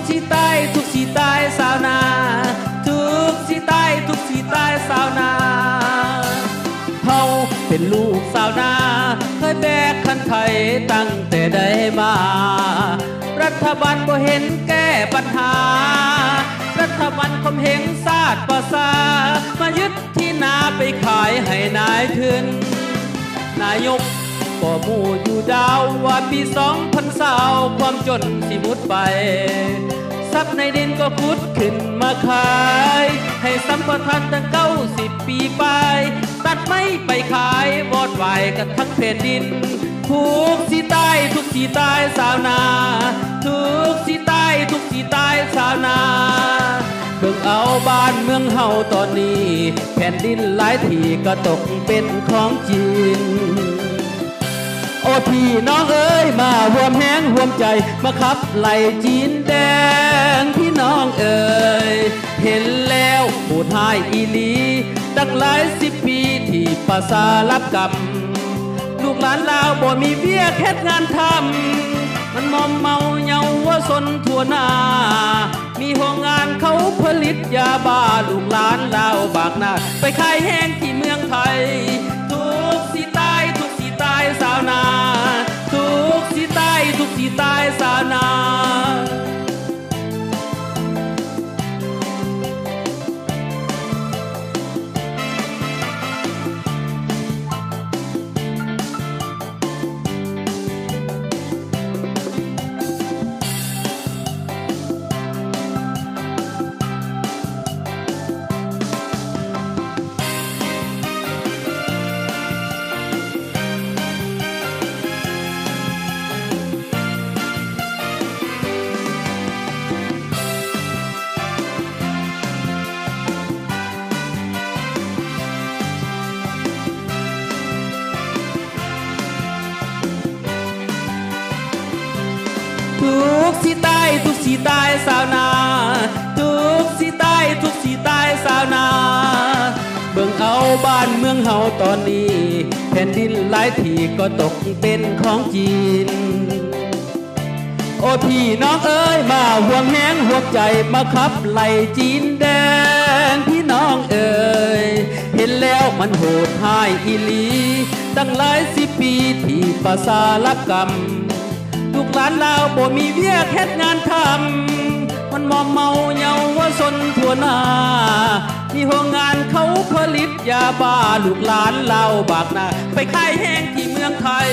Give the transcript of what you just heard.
สิตายทุกสิตายสาวนาทุกสิตายทุกสิตายสาวนาเฮาเป็นลูกสาวนาเคยแบกคันไทยตั้งแต่ได้มารัฐบาลบ่เห็นแก้ปัญหารัฐบาลข่มเหงซาดประสามายึดที่นาไปขายให้นายทุนนายกก็มู่อยู่ดาวว่าปี2020ความจนสิมุดไปทรัพย์ในดินก็ขุดขึ้นมาขายให้สัมปทานตั้ง90 ปีไปตัดไม้ไปขายวอดวายกันทั้งแผ่นดินทุกสิตายทุกสิตายสาวนาทุกสิตายทุกสิตายสาวนาเบิ่งเอาบ้านเมืองเฮาตอนนี้แผ่นดินหลายที่ก็ตกเป็นของจริงโอ้พี่น้องเอ้ยมาร่วมแห้งร่วมใจมาขับไล่จีนแดงพี่น้องเอ้ยเห็นแล้วปูดหายอีหลีตั้งหลาย10 ปีที่ประสารับกรรมลูกหลานลาวบ่มีเบี้ยเฮ็ดงานทำมันมอมเมาเยาวชนทั่วหน้ามีโรงงานเขาผลิตยาบ้าลูกหลานลาวบากหน้าไปขายแห้งที่เมืองไทยทุกสิตายทุกสิตายสาวนาทุกสิตายทุกสิตายสาวนาทุกสิตายทุกสิตายสาวนาทุกสิตายทุกสิตายสาวนาเบิ่งเอาบ้านเมืองเฮาตอนนี้แผ่นดินหลายที่ก็ตกเป็นของจีนโอ้พี่น้องเอ้ยมาห่วงแหงห่วงใจมาขับไล่จีนแดงพี่น้องเอ้ยเห็นแล้วมันโหดหายอีหลีตั้งหลาย10 ปีที่ประสารับกรรมลูกหลานลาวบ่มีเวียกเฮ็ดงานทำมันมอมเมาเยาวชนทั่วหน้ามีโรงงานเขาผลิตยาบ้าลูกหลานลาวบากหน้าไปขายแห้งที่เมืองไทย